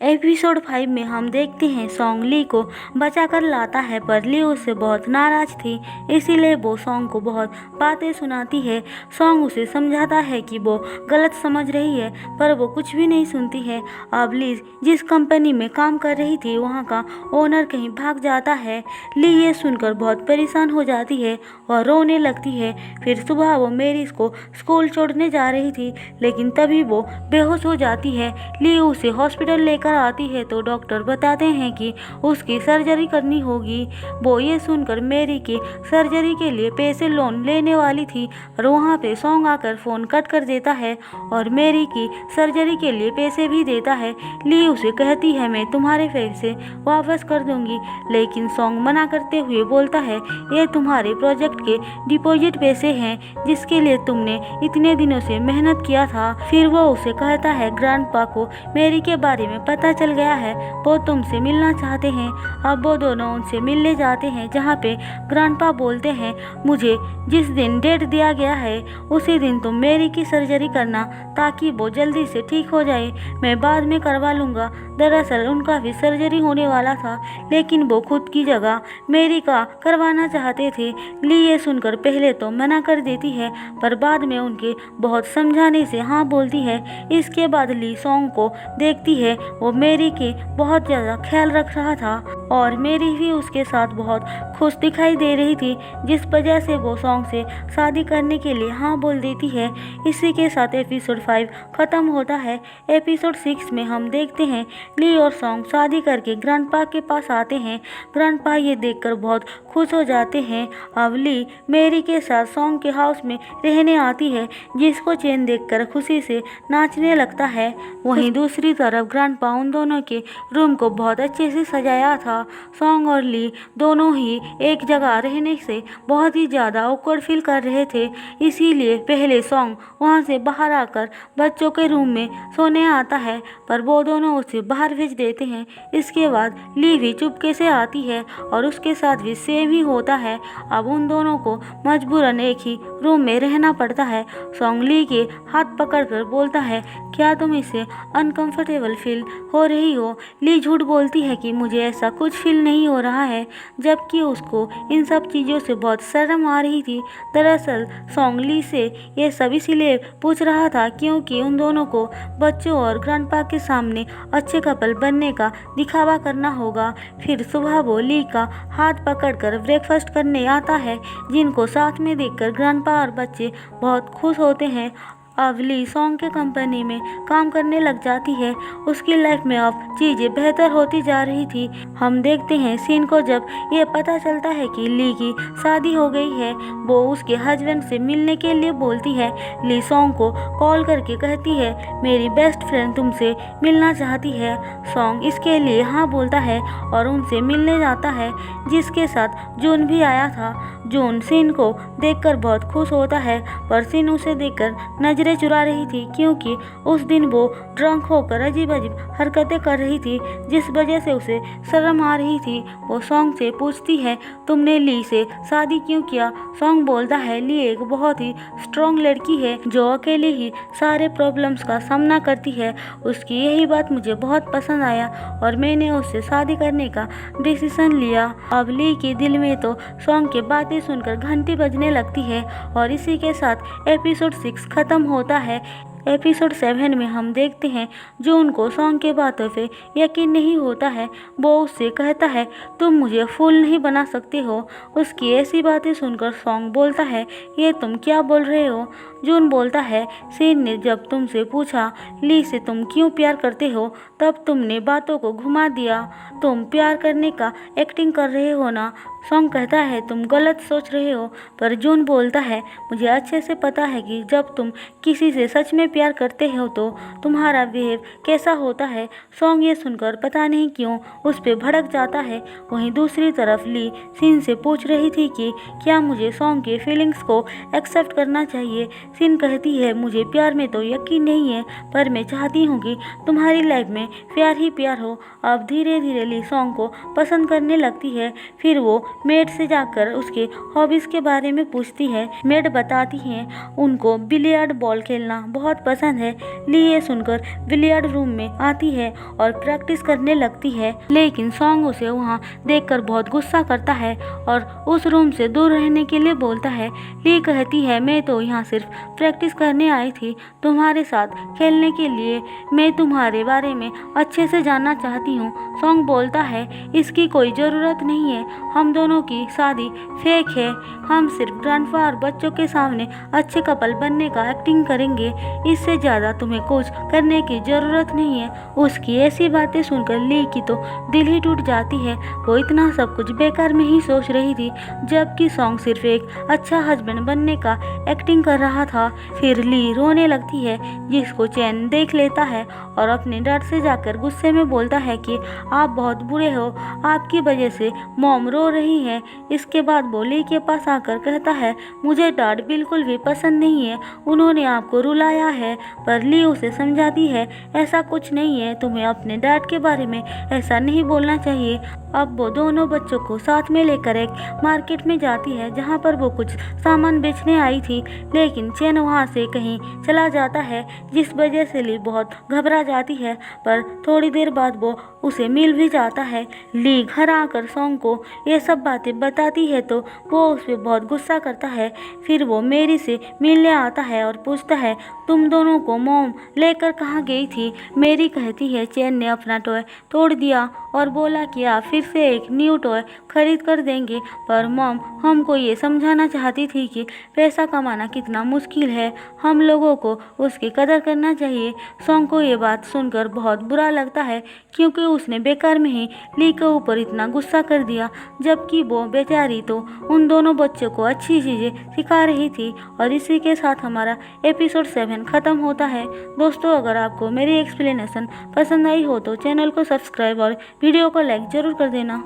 Episode 5 में हम देखते हैं सॉन्ग ली को बचाकर लाता है, पर ली उससे बहुत नाराज थी, इसीलिए वो सॉन्ग को बहुत बातें सुनाती है। सॉन्ग उसे समझाता है कि वो गलत समझ रही है, पर वो कुछ भी नहीं सुनती है। अब ली जिस कंपनी में काम कर रही थी वहाँ का ओनर कहीं भाग जाता है। ली ये सुनकर बहुत परेशान हो जाती है और रोने लगती है। फिर सुबह वो मेरी को स्कूल छोड़ने जा रही थी, लेकिन तभी वो बेहोश हो जाती है। ली उसे हॉस्पिटल लेकर आती है तो डॉक्टर बताते हैं कि उसकी सर्जरी करनी होगी। वो ये सुनकर मेरी की सर्जरी के लिए पैसे लोन लेने वाली थी और वहाँ पे सॉन्ग आकर फ़ोन कट कर देता है और मेरी की सर्जरी के लिए पैसे भी देता है। ली उसे कहती है मैं तुम्हारे पैसे वापस कर दूंगी, लेकिन सॉन्ग मना करते हुए बोलता है ये तुम्हारे प्रोजेक्ट के डिपॉजिट पैसे हैं जिसके लिए तुमने इतने दिनों से मेहनत किया था। फिर वो उसे कहता है ग्रैंडपा को मेरी के बारे में पता चल गया है, वो तुमसे मिलना चाहते हैं। अब वो दोनों उनसे मिलने जाते हैं, जहाँ पे ग्रैंडपा बोलते हैं मुझे जिस दिन डेट दिया गया है उसी दिन तुम मेरी की सर्जरी करना ताकि वो जल्दी से ठीक हो जाए, मैं बाद में करवा लूँगा। दरअसल उनका भी सर्जरी होने वाला था, लेकिन वो खुद की जगह मेरी का करवाना चाहते थे। ली ये सुनकर पहले तो मना कर देती है, पर बाद में उनके बहुत समझाने से हाँ बोलती है। इसके बाद ली सॉन्ग को देखती है, वो मेरी के बहुत ज़्यादा ख्याल रख रहा था और मेरी भी उसके साथ बहुत खुश दिखाई दे रही थी, जिस वजह से वो सॉन्ग से शादी करने के लिए हाँ बोल देती है। इसी के साथ एपिसोड 5 ख़त्म होता है। एपिसोड 6 में हम देखते हैं ली और सॉन्ग शादी करके ग्रैंडपा के पास आते हैं। ग्रैंडपा ये देखकर बहुत खुश हो जाते हैं। अब ली मेरी के साथ सॉन्ग के हाउस में रहने आती है, जिसको चैन देखकर खुशी से नाचने लगता है। वहीं दूसरी तरफ ग्रैंडपा उन दोनों के रूम को बहुत अच्छे से सजाया था। सॉन्ग और ली दोनों ही एक जगह रहने से बहुत ही ज़्यादा ऑकवर्ड फील कर रहे थे, इसीलिए पहले सॉन्ग वहाँ से बाहर आकर बच्चों के रूम में सोने आता है, पर वो दोनों उसे बाहर भेज देते हैं। इसके बाद ली भी चुपके से आती है और उसके साथ भी सेम ही होता है। अब उन दोनों को मजबूरन एक ही रूम में रहना पड़ता है। सॉन्ग ली के हाथ पकड़कर बोलता है क्या तुम इसे अनकंफर्टेबल फील हो रही हो? ली झूठ बोलती है कि मुझे ऐसा कुछ फील नहीं हो रहा है, जबकि उसको इन सब चीज़ों से बहुत शर्म आ रही थी। दरअसल सॉन्ग ली से ये सब इसीलिए पूछ रहा था क्योंकि उन दोनों को बच्चों और ग्रैंडपा के सामने अच्छे कपल बनने का दिखावा करना होगा। फिर सुबह वो ली का हाथ पकड़कर ब्रेकफास्ट करने आता है, जिनको साथ में देखकर ग्रैंडपा और बच्चे बहुत खुश होते हैं। अब ली सॉन्ग के कंपनी में काम करने लग जाती है। उसकी लाइफ में अब चीज़ें बेहतर होती जा रही थी। हम देखते हैं सीन को जब ये पता चलता है कि ली की शादी हो गई है, वो उसके हस्बैंड से मिलने के लिए बोलती है। ली सॉन्ग को कॉल करके कहती है मेरी बेस्ट फ्रेंड तुमसे मिलना चाहती है। सॉन्ग इसके लिए हाँ बोलता है और उनसे मिलने जाता है, जिसके साथ जून भी आया था। जून सीन को देखकर बहुत खुश होता है, पर सीन उसे देखकर नजरें चुरा रही थी क्योंकि उस दिन वो ड्रंक होकर अजीब अजीब हरकतें कर रही थी, जिस वजह से उसे शर्म आ रही थी। वो सॉन्ग से पूछती है तुमने ली से शादी क्यों किया? सॉन्ग बोलता है ली एक बहुत ही स्ट्रॉन्ग लड़की है जो अकेले ही सारे प्रॉब्लम्स का सामना करती है। उसकी यही बात मुझे बहुत पसंद आया और मैंने उससे शादी करने का डिसीजन लिया। अब ली के दिल में तो सॉन्ग की बातें सुनकर घंटी बजने लगती है और इसी के साथ एपिसोड 6 खत्म होता है। एपिसोड 7 में हम देखते हैं जो उनको सॉन्ग के बातों पे यकीन नहीं होता है। वो उससे कहता है तुम मुझे फूल नहीं बना सकते हो। उसकी ऐसी बातें सुनकर सॉन्ग बोलता है ये तुम क्या बोल रहे हो? जून बोलता है सीन ने जब तुमसे पूछा ली से तुम क्यों प्यार करते हो, तब तुमने बातों को घुमा दिया। तुम प्यार करने का एक्टिंग कर रहे हो ना? सॉन्ग कहता है तुम गलत सोच रहे हो, पर जून बोलता है मुझे अच्छे से पता है कि जब तुम किसी से सच में प्यार करते हो तो तुम्हारा बिहेव कैसा होता है। सॉन्ग ये सुनकर पता नहीं क्यों उस पर भड़क जाता है। वहीं दूसरी तरफ ली सीन से पूछ रही थी कि क्या मुझे सॉन्ग के फीलिंग्स को एक्सेप्ट करना चाहिए। सीन कहती है मुझे प्यार में तो यकीन नहीं है, पर मैं चाहती हूँ कि तुम्हारी लाइफ में प्यार ही प्यार हो। अब धीरे धीरे ली सॉन्ग को पसंद करने लगती है। फिर वो मेड से जाकर उसके हॉबीज़ के बारे में पूछती है। मेड बताती है उनको बिलियर्ड बॉल खेलना बहुत बहुत पसंद है। ली ये सुनकर बिलियर्ड रूम में आती है और प्रैक्टिस करने लगती है, लेकिन सॉन्ग उसे वहाँ देखकर बहुत गुस्सा करता है और उस रूम से दूर रहने के लिए बोलता है। ली कहती है, मैं तो यहाँ सिर्फ प्रैक्टिस करने आई थी, तुम्हारे साथ खेलने के लिए। मैं तुम्हारे बारे में अच्छे से जानना चाहती हूँ। सॉन्ग बोलता है, इसकी कोई ज़रूरत नहीं है, हम दोनों की शादी फेक है। हम सिर्फ ग्रैंडपा और बच्चों के सामने अच्छे कपल बनने का एक्टिंग करेंगे, इससे ज़्यादा तुम्हें कुछ करने की ज़रूरत नहीं है। उसकी ऐसी बातें सुनकर ली की तो दिल ही टूट जाती है। वो इतना सब कुछ बेकार में ही सोच रही थी, जबकि सॉन्ग सिर्फ एक अच्छा हस्बैंड बनने का एक्टिंग कर रहा था। फिर ली रोने लगती है, जिसको चैन देख लेता है और अपने डैड से जाकर गुस्से में बोलता है कि आप बहुत बुरे हो, आपकी वजह से मॉम रो रही है। इसके बाद वो ली के पास आकर कहता है, मुझे डैड बिल्कुल भी पसंद नहीं है, उन्होंने आपको रुलाया है। पर ली उसे समझाती है, ऐसा कुछ नहीं है, तुम्हें अपने डैड के बारे में ऐसा नहीं बोलना चाहिए। अब वो दोनों बच्चों को साथ में लेकर एक मार्केट में जाती है, जहाँ पर वो कुछ सामान बेचने आई थी, लेकिन चैन वहाँ से कहीं चला जाता है, जिस वजह से ली बहुत घबरा जाती है। पर थोड़ी देर बाद वो उसे मिल भी जाता है। ली घर आकर सॉन्ग को ये सब बातें बताती है तो वो उस पर बहुत गुस्सा करता है। फिर वो मेरी से मिलने आता है और पूछता है, तुम दोनों को मॉम लेकर कहाँ गई थी? मेरी कहती है, चैन ने अपना टॉय तोड़ दिया और बोला कि आप फिर से एक न्यू टॉय खरीद कर देंगे। पर मॉम हमको ये समझाना चाहती थी कि पैसा कमाना कितना मुश्किल है, हम लोगों को उसकी कदर करना चाहिए। सॉन्ग को ये बात सुनकर बहुत बुरा लगता है, क्योंकि उसने बेकार में ही ली के ऊपर इतना गुस्सा कर दिया, जबकि वो बेचारी तो उन दोनों बच्चों को अच्छी चीज़ें सिखा रही थी। और इसी के साथ हमारा एपिसोड 7 ख़त्म होता है। दोस्तों, अगर आपको मेरी एक्सप्लेनेशन पसंद आई हो तो चैनल को सब्सक्राइब और वीडियो को लाइक ज़रूर कर देना।